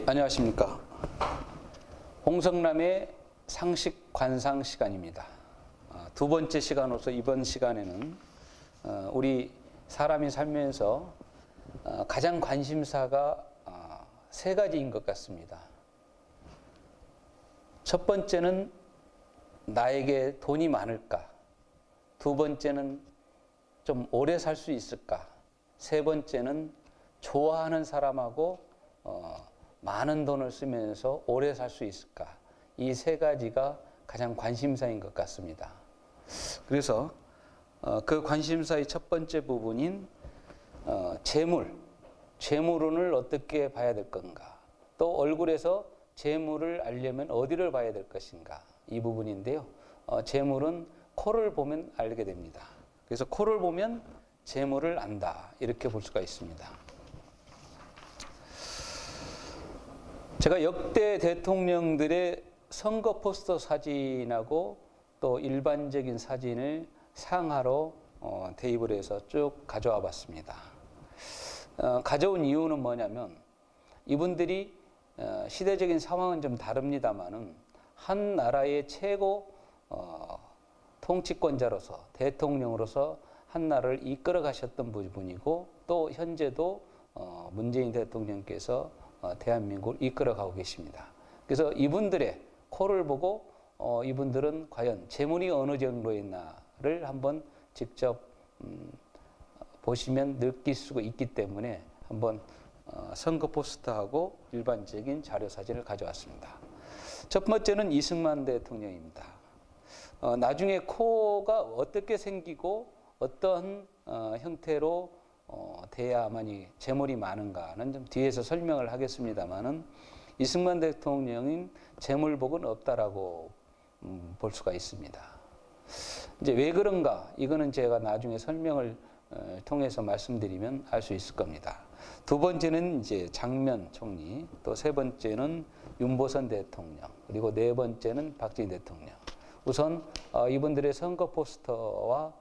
안녕하십니까. 홍성남의 상식 관상 시간입니다. 두 번째 시간으로서 이번 시간에는 우리 사람이 살면서 가장 관심사가 세 가지인 것 같습니다. 첫 번째는 나에게 돈이 많을까? 두 번째는 좀 오래 살 수 있을까? 세 번째는 좋아하는 사람하고 많은 돈을 쓰면서 오래 살 수 있을까? 이 세 가지가 가장 관심사인 것 같습니다. 그래서 그 관심사의 첫 번째 부분인 재물운을 어떻게 봐야 될 건가? 또 얼굴에서 재물을 알려면 어디를 봐야 될 것인가? 이 부분인데요. 재물은 코를 보면 알게 됩니다. 그래서 코를 보면 재물을 안다. 이렇게 볼 수가 있습니다. 제가 역대 대통령들의 선거 포스터 사진하고 또 일반적인 사진을 상하로 대입을 해서 쭉 가져와 봤습니다. 가져온 이유는 뭐냐면 이분들이 시대적인 상황은 좀 다릅니다만은 한 나라의 최고 통치권자로서 대통령으로서 한 나라를 이끌어 가셨던 부분이고 또 현재도 문재인 대통령께서 대한민국을 이끌어가고 계십니다. 그래서 이분들의 코를 보고 이분들은 과연 재물이 어느 정도의 있나를 한번 직접 보시면 느낄 수가 있기 때문에 한번 선거 포스터하고 일반적인 자료 사진을 가져왔습니다. 첫 번째는 이승만 대통령입니다. 나중에 코가 어떻게 생기고 어떤 형태로 돼야만이 재물이 많은가는 좀 뒤에서 설명을 하겠습니다만은 이승만 대통령은 재물복은 없다라고 볼 수가 있습니다. 이제 왜 그런가? 이거는 제가 나중에 설명을 통해서 말씀드리면 알 수 있을 겁니다. 두 번째는 이제 장면 총리, 또 세 번째는 윤보선 대통령, 그리고 네 번째는 박정희 대통령. 우선 이분들의 선거 포스터와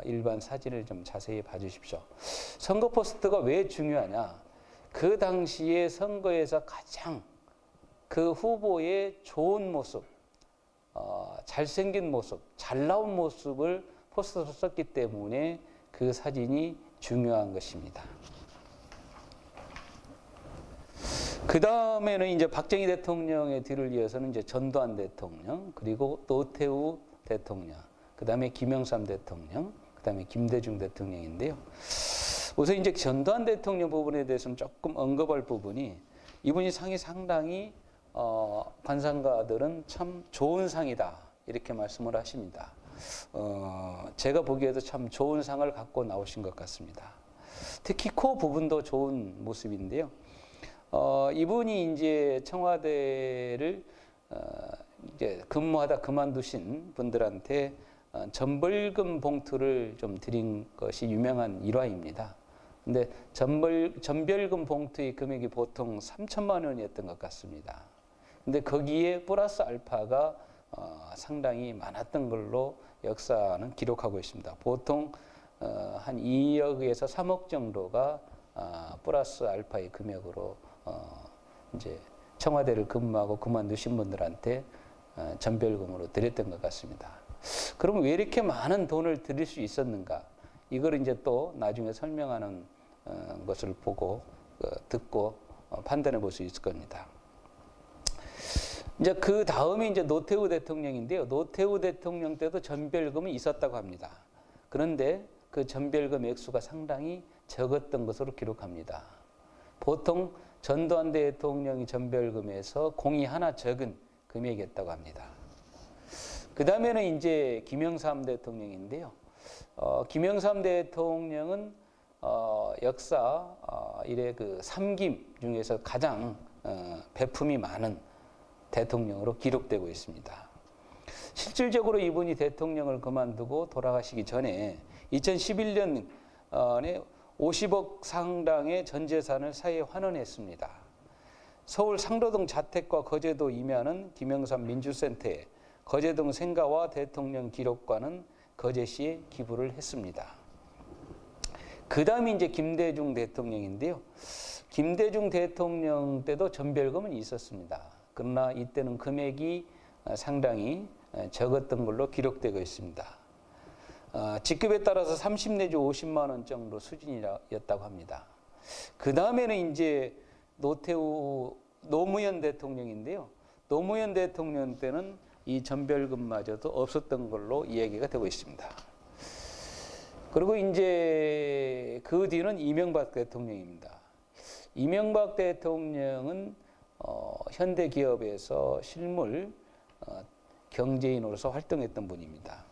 일반 사진을 좀 자세히 봐주십시오. 선거 포스터가 왜 중요하냐? 그 당시에 선거에서 가장 그 후보의 좋은 모습, 잘생긴 모습, 잘 나온 모습을 포스터로 썼기 때문에 그 사진이 중요한 것입니다. 그 다음에는 이제 박정희 대통령의 뒤를 이어서는 이제 전두환 대통령, 그리고 노태우 대통령, 그 다음에 김영삼 대통령, 그 다음에 김대중 대통령인데요. 우선 이제 전두환 대통령 부분에 대해서는 조금 언급할 부분이 이분이 상이 상당히 관상가들은 참 좋은 상이다 이렇게 말씀을 하십니다. 제가 보기에도 참 좋은 상을 갖고 나오신 것 같습니다. 특히 코 부분도 좋은 모습인데요. 이분이 이제 청와대를 이제 근무하다 그만두신 분들한테 전벌금 봉투를 좀 드린 것이 유명한 일화입니다. 근데 전별금 봉투의 금액이 보통 3천만 원이었던 것 같습니다. 근데 거기에 플러스 알파가 상당히 많았던 걸로 역사는 기록하고 있습니다. 보통 한 2억에서 3억 정도가 플러스 알파의 금액으로 이제 청와대를 근무하고 그만두신 분들한테 전별금으로 드렸던 것 같습니다. 그럼 왜 이렇게 많은 돈을 드릴 수 있었는가? 이걸 이제 또 나중에 설명하는 것을 보고 듣고 판단해 볼 수 있을 겁니다. 이제 그 다음이 이제 노태우 대통령인데요. 노태우 대통령 때도 전별금이 있었다고 합니다. 그런데 그 전별금 액수가 상당히 적었던 것으로 기록합니다. 보통 전두환 대통령이 전별금에서 공이 하나 적은 금액이었다고 합니다. 그 다음에는 이제 김영삼 대통령인데요. 김영삼 대통령은 역사 이래 그 삼김 중에서 가장 배품이 많은 대통령으로 기록되고 있습니다. 실질적으로 이분이 대통령을 그만두고 돌아가시기 전에 2011년에 50억 상당의 전 재산을 사회에 환원했습니다. 서울 상로동 자택과 거제도 임야는 김영삼 민주센터에, 거제동 생가와 대통령 기록관은 거제시에 기부를 했습니다. 그 다음이 이제 김대중 대통령인데요. 김대중 대통령 때도 전별금은 있었습니다. 그러나 이때는 금액이 상당히 적었던 걸로 기록되고 있습니다. 직급에 따라서 30 내지 50만 원 정도 수준이었다고 합니다. 그 다음에는 이제 노무현 대통령인데요. 노무현 대통령 때는 이 전별금마저도 없었던 걸로 이야기가 되고 있습니다. 그리고 이제 그 뒤는 이명박 대통령입니다. 이명박 대통령은 현대 기업에서 실물 경제인으로서 활동했던 분입니다.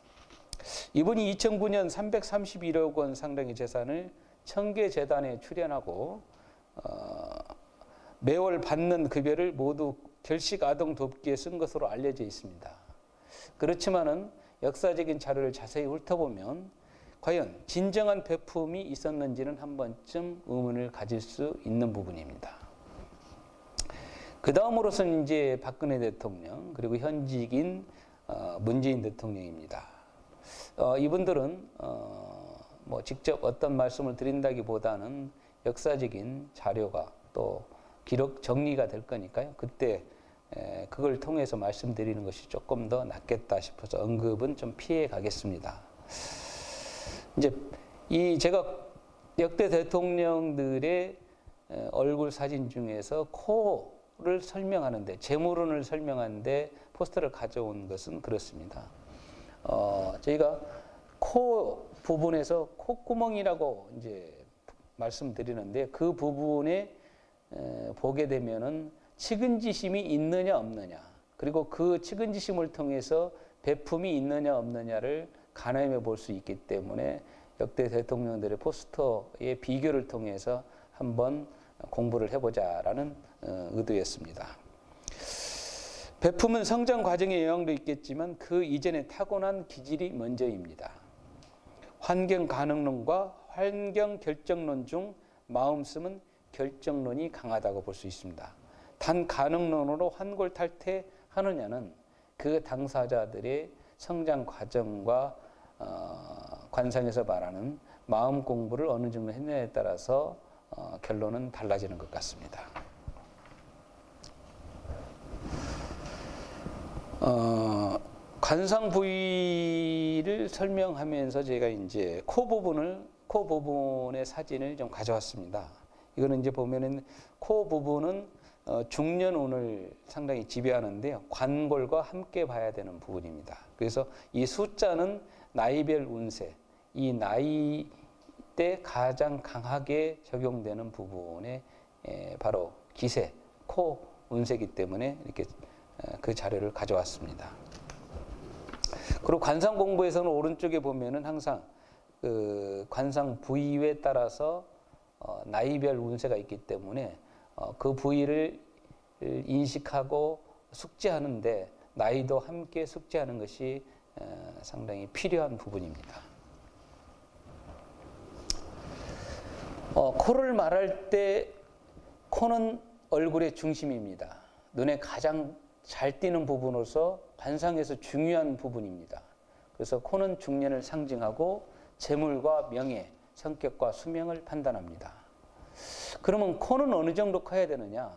이분이 2009년 331억 원 상당의 재산을 청계재단에 출연하고 매월 받는 급여를 모두 결식 아동 돕기에 쓴 것으로 알려져 있습니다. 그렇지만은 역사적인 자료를 자세히 훑어보면 과연 진정한 베품이 있었는지는 한 번쯤 의문을 가질 수 있는 부분입니다. 그 다음으로서는 이제 박근혜 대통령 그리고 현직인 문재인 대통령입니다. 이분들은 뭐 직접 어떤 말씀을 드린다기보다는 역사적인 자료가 또 기록 정리가 될 거니까요. 그때 그걸 통해서 말씀드리는 것이 조금 더 낫겠다 싶어서 언급은 좀 피해 가겠습니다. 이제 제가 역대 대통령들의 얼굴 사진 중에서 코를 설명하는데 재물운을 설명하는데 포스터를 가져온 것은 그렇습니다. 저희가 코 부분에서 콧구멍이라고 이제 말씀드리는데 그 부분에 보게 되면은 측은지심이 있느냐 없느냐 그리고 그 측은지심을 통해서 베품이 있느냐 없느냐를 가늠해 볼 수 있기 때문에 역대 대통령들의 포스터의 비교를 통해서 한번 공부를 해보자라는 의도였습니다. 베품은 성장 과정에 영향도 있겠지만 그 이전에 타고난 기질이 먼저입니다. 환경 가능론과 환경 결정론 중 마음씀은 결정론이 강하다고 볼 수 있습니다. 단 가능론으로 환골 탈퇴하느냐는 그 당사자들의 성장 과정과 관상에서 말하는 마음 공부를 어느 정도 했느냐에 따라서 결론은 달라지는 것 같습니다. 관상 부위를 설명하면서 제가 이제 코 부분의 사진을 좀 가져왔습니다. 이거는 이제 보면은 코 부분은 중년운을 상당히 지배하는데요. 관골과 함께 봐야 되는 부분입니다. 그래서 이 숫자는 나이별 운세, 이 나이 때 가장 강하게 적용되는 부분에 바로 기세, 코 운세이기 때문에 이렇게 그 자료를 가져왔습니다. 그리고 관상 공부에서는 오른쪽에 보면은 항상 그 관상 부위에 따라서 나이별 운세가 있기 때문에 그 부위를 인식하고 숙지하는데 나이도 함께 숙지하는 것이 상당히 필요한 부분입니다. 코를 말할 때 코는 얼굴의 중심입니다. 눈에 가장 잘 띄는 부분으로서 관상에서 중요한 부분입니다. 그래서 코는 중년을 상징하고 재물과 명예, 성격과 수명을 판단합니다. 그러면 코는 어느 정도 커야 되느냐?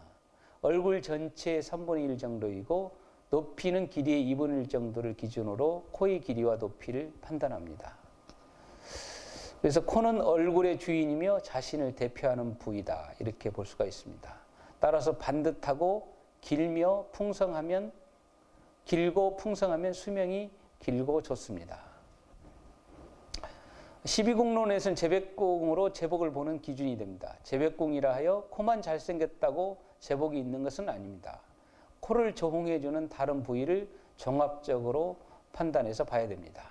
얼굴 전체의 3분의 1 정도이고 높이는 길이의 2분의 1 정도를 기준으로 코의 길이와 높이를 판단합니다. 그래서 코는 얼굴의 주인이며 자신을 대표하는 부위다 이렇게 볼 수가 있습니다. 따라서 반듯하고 길고 풍성하면 수명이 길고 좋습니다. 12궁론에서는 제백궁으로 제복을 보는 기준이 됩니다. 제백궁이라 하여 코만 잘생겼다고 제복이 있는 것은 아닙니다. 코를 조홍해주는 다른 부위를 종합적으로 판단해서 봐야 됩니다.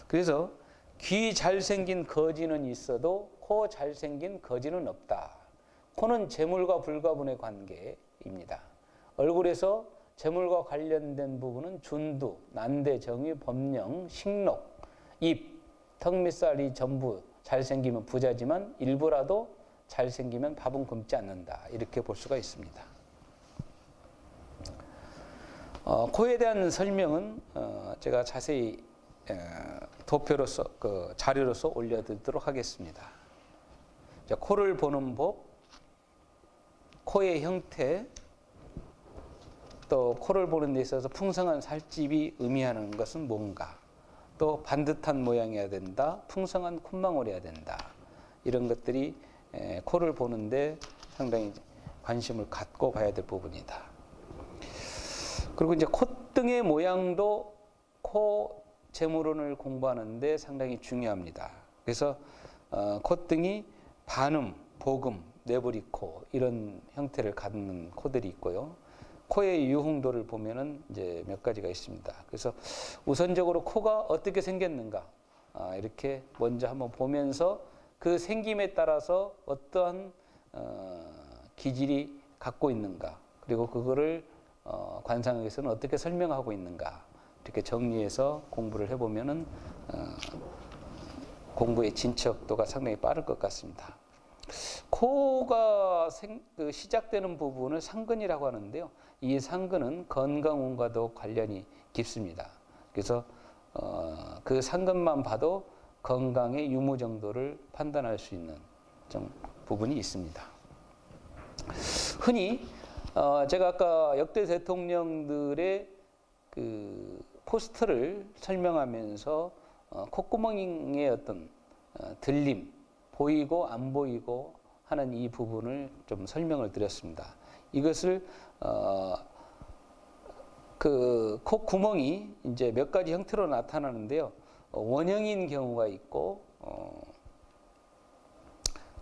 그래서 귀 잘생긴 거지는 있어도 코 잘생긴 거지는 없다. 코는 재물과 불가분의 관계입니다. 얼굴에서 재물과 관련된 부분은 준두, 난대, 정유, 법령, 식록, 입, 턱 밑살이 전부 잘생기면 부자지만 일부라도 잘생기면 밥은 굶지 않는다. 이렇게 볼 수가 있습니다. 코에 대한 설명은 제가 자세히 도표로서 자료로서 올려드리도록 하겠습니다. 자, 코를 보는 법, 코의 형태, 또 코를 보는 데 있어서 풍성한 살집이 의미하는 것은 뭔가, 또 반듯한 모양이어야 된다, 풍성한 콧망울이어야 된다, 이런 것들이 코를 보는데 상당히 관심을 갖고 봐야 될 부분이다. 그리고 이제 콧등의 모양도 코 재물원을 공부하는데 상당히 중요합니다. 그래서 콧등이 반음, 복음, 네브리코 이런 형태를 갖는 코들이 있고요. 코의 유흥도를 보면은 이제 몇 가지가 있습니다. 그래서 우선적으로 코가 어떻게 생겼는가 이렇게 먼저 한번 보면서 그 생김에 따라서 어떠한 기질이 갖고 있는가, 그리고 그거를 관상학에서는 어떻게 설명하고 있는가, 이렇게 정리해서 공부를 해보면은 공부의 진척도가 상당히 빠를 것 같습니다. 코가 시작되는 부분을 상근이라고 하는데요. 이 상근은 건강운과도 관련이 깊습니다. 그래서 그 상근만 봐도 건강의 유무 정도를 판단할 수 있는 부분이 있습니다. 흔히 제가 아까 역대 대통령들의 그 포스터를 설명하면서 콧구멍의 어떤 들림, 보이고 안 보이고 하는 이 부분을 좀 설명을 드렸습니다. 이것을 그 콧구멍이 이제 몇 가지 형태로 나타나는데요. 원형인 경우가 있고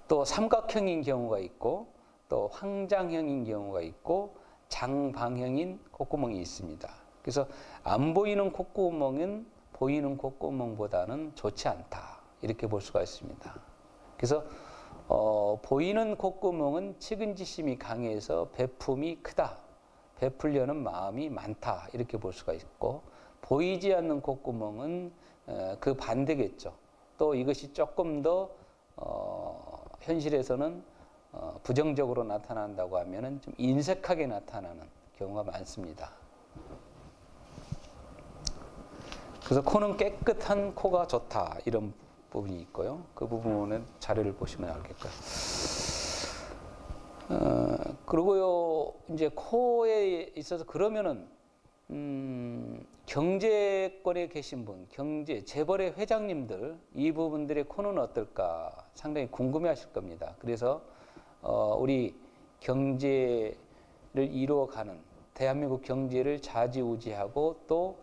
또 삼각형인 경우가 있고 또 황장형인 경우가 있고 장방형인 콧구멍이 있습니다. 그래서 안 보이는 콧구멍은 보이는 콧구멍보다는 좋지 않다, 이렇게 볼 수가 있습니다. 그래서 보이는 콧구멍은 측은지심이 강해서 배품이 크다, 베풀려는 마음이 많다, 이렇게 볼 수가 있고, 보이지 않는 콧구멍은 그 반대겠죠. 또 이것이 조금 더 현실에서는 부정적으로 나타난다고 하면은 좀 인색하게 나타나는 경우가 많습니다. 그래서 코는 깨끗한 코가 좋다, 이런 부분이 있고요. 그 부분은 자료를 보시면 알겠고요. 그리고요, 이제 코에 있어서 그러면은 경제권에 계신 분, 재벌의 회장님들, 이 부분들의 코는 어떨까 상당히 궁금해하실 겁니다. 그래서 우리 경제를 이루어가는, 대한민국 경제를 좌지우지하고 또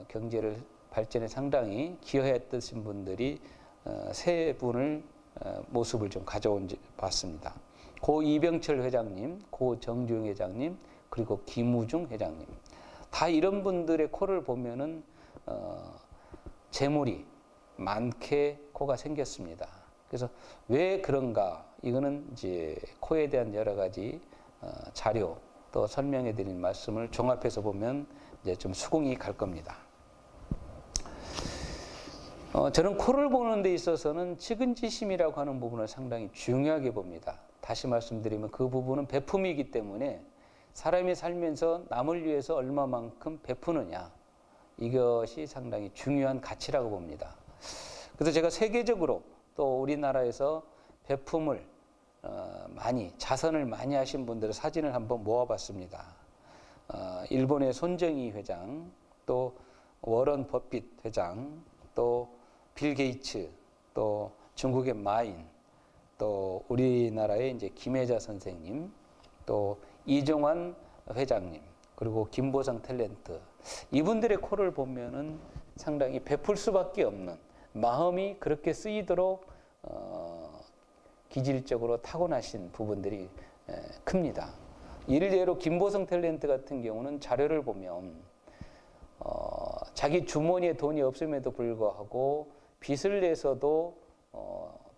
경제를 발전에 상당히 기여했던 분들이 세 분을 모습을 좀 가져온 봤습니다. 고 이병철 회장님, 고 정주영 회장님, 그리고 김우중 회장님. 다 이런 분들의 코를 보면은 재물이 많게 코가 생겼습니다. 그래서 왜 그런가? 이거는 이제 코에 대한 여러 가지 자료 또 설명해 드린 말씀을 종합해서 보면 이제 좀 수긍이 갈 겁니다. 저는 코를 보는 데 있어서는 측은지심이라고 하는 부분을 상당히 중요하게 봅니다. 다시 말씀드리면 그 부분은 베품이기 때문에 사람이 살면서 남을 위해서 얼마만큼 베푸느냐, 이것이 상당히 중요한 가치라고 봅니다. 그래서 제가 세계적으로 또 우리나라에서 베품을 자선을 많이 하신 분들의 사진을 한번 모아봤습니다. 일본의 손정희 회장, 또 워런 버핏 회장, 또 빌 게이츠, 또 중국의 마인, 또 우리나라의 이제 김혜자 선생님, 또 이종환 회장님, 그리고 김보상 탤런트, 이분들의 코를 보면은 상당히 베풀 수밖에 없는, 마음이 그렇게 쓰이도록 기질적으로 타고나신 부분들이 큽니다. 예를 김보성 탤런트 같은 경우는 자료를 보면 자기 주머니에 돈이 없음에도 불구하고 빚을 내서도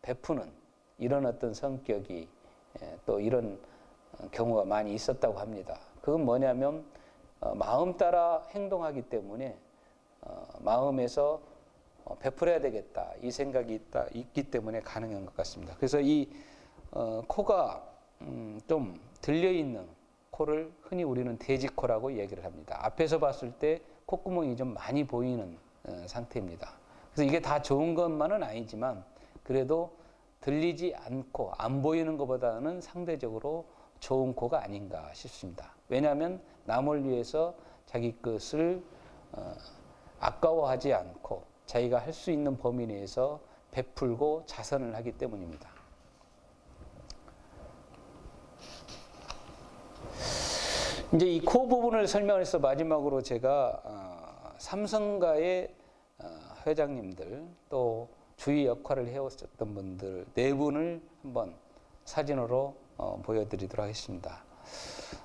베푸는 이런 어떤 성격이 또 이런 경우가 많이 있었다고 합니다. 그건 뭐냐면 마음 따라 행동하기 때문에 마음에서 베풀어야 되겠다, 이 생각이 있기 때문에 가능한 것 같습니다. 그래서 이 코가 좀 들려있는 코를 흔히 우리는 돼지코라고 얘기를 합니다. 앞에서 봤을 때 콧구멍이 좀 많이 보이는 상태입니다. 그래서 이게 다 좋은 것만은 아니지만 그래도 들리지 않고 안 보이는 것보다는 상대적으로 좋은 코가 아닌가 싶습니다. 왜냐하면 남을 위해서 자기 것을 아까워하지 않고 자기가 할 수 있는 범위 내에서 베풀고 자선을 하기 때문입니다. 이제 이 코 부분을 설명해서 마지막으로 제가 삼성가의 회장님들 또 주의 역할을 해오셨던 분들 4분을 한번 사진으로 보여드리도록 하겠습니다.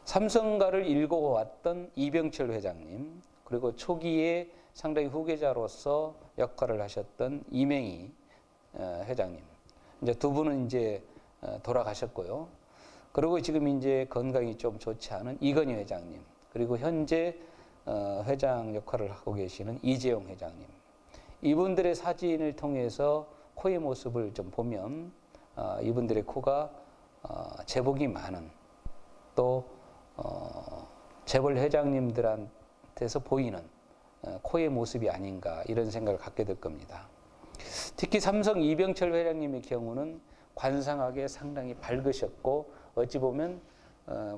삼성가를 읽어왔던 이병철 회장님, 그리고 초기에 상당히 후계자로서 역할을 하셨던 이맹희 회장님. 이제 2분은 이제 돌아가셨고요. 그리고 지금 이제 건강이 좀 좋지 않은 이건희 회장님, 그리고 현재 회장 역할을 하고 계시는 이재용 회장님. 이분들의 사진을 통해서 코의 모습을 좀 보면 이분들의 코가 재복이 많은 또 재벌 회장님들한테서 보이는 코의 모습이 아닌가 이런 생각을 갖게 될 겁니다. 특히 삼성 이병철 회장님의 경우는 관상학에 상당히 밝으셨고 어찌 보면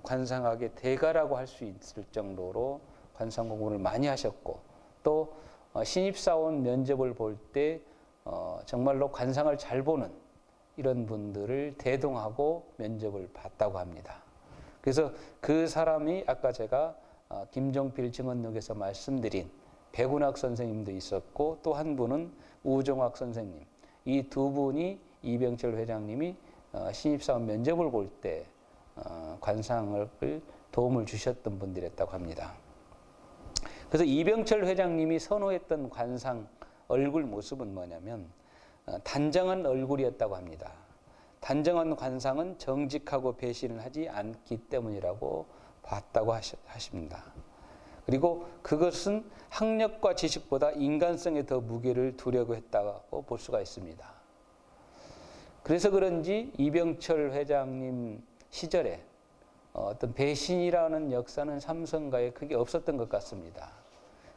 관상학의 대가라고 할 수 있을 정도로 관상 공부를 많이 하셨고 또 신입사원 면접을 볼 때 정말로 관상을 잘 보는 이런 분들을 대동하고 면접을 봤다고 합니다. 그래서 그 사람이 아까 제가 김종필 증언록에서 말씀드린 백운학 선생님도 있었고 또 한 분은 우종학 선생님, 이 2분이 이병철 회장님이 신입사원 면접을 볼 때 관상을 도움을 주셨던 분들이었다고 합니다. 그래서 이병철 회장님이 선호했던 관상 얼굴 모습은 뭐냐면 단정한 얼굴이었다고 합니다. 단정한 관상은 정직하고 배신을 하지 않기 때문이라고 봤다고 하십니다. 그리고 그것은 학력과 지식보다 인간성에 더 무게를 두려고 했다고 볼 수가 있습니다. 그래서 그런지 이병철 회장님 시절에 어떤 배신이라는 역사는 삼성가에 크게 없었던 것 같습니다.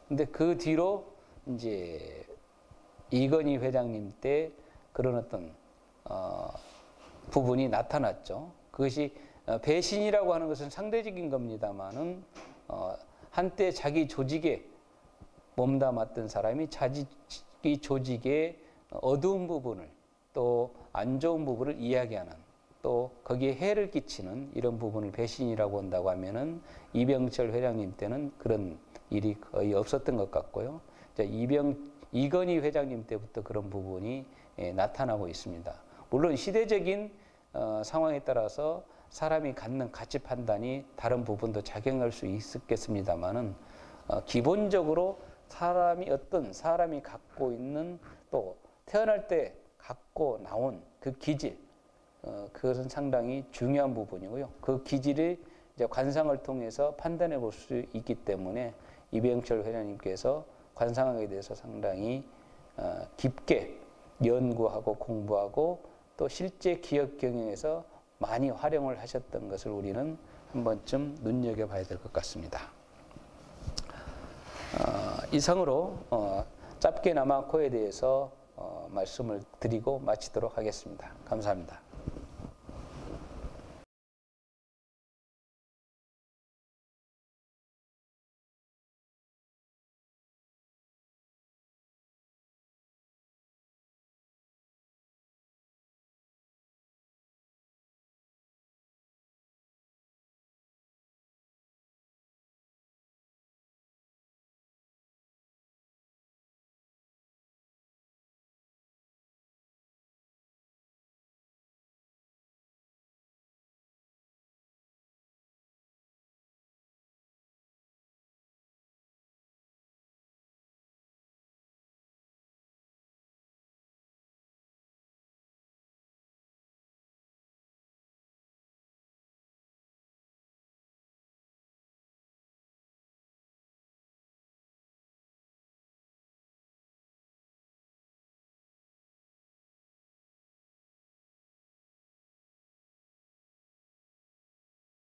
근데 그 뒤로 이제 이건희 회장님 때 그런 어떤 부분이 나타났죠. 그것이 배신이라고 하는 것은 상대적인 겁니다만은 한때 자기 조직에 몸담았던 사람이 자기 조직의 어두운 부분을 또 안 좋은 부분을 이야기하는 또 거기에 해를 끼치는 이런 부분을 배신이라고 한다고 하면은 이병철 회장님 때는 그런 일이 거의 없었던 것 같고요. 이건희 회장님 때부터 그런 부분이 나타나고 있습니다. 물론 시대적인 상황에 따라서 사람이 갖는 가치 판단이 다른 부분도 작용할 수 있겠습니다만은 기본적으로 어떤 사람이 갖고 있는 또 태어날 때 갖고 나온 그 기질, 그것은 상당히 중요한 부분이고요. 그 기질을 이제 관상을 통해서 판단해 볼 수 있기 때문에 이병철 회장님께서 관상학에 대해서 상당히 깊게 연구하고 공부하고 또 실제 기업 경영에서 많이 활용을 하셨던 것을 우리는 한 번쯤 눈여겨봐야 될 것 같습니다. 이상으로 짧게나마 코에 대해서 말씀을 드리고 마치도록 하겠습니다. 감사합니다.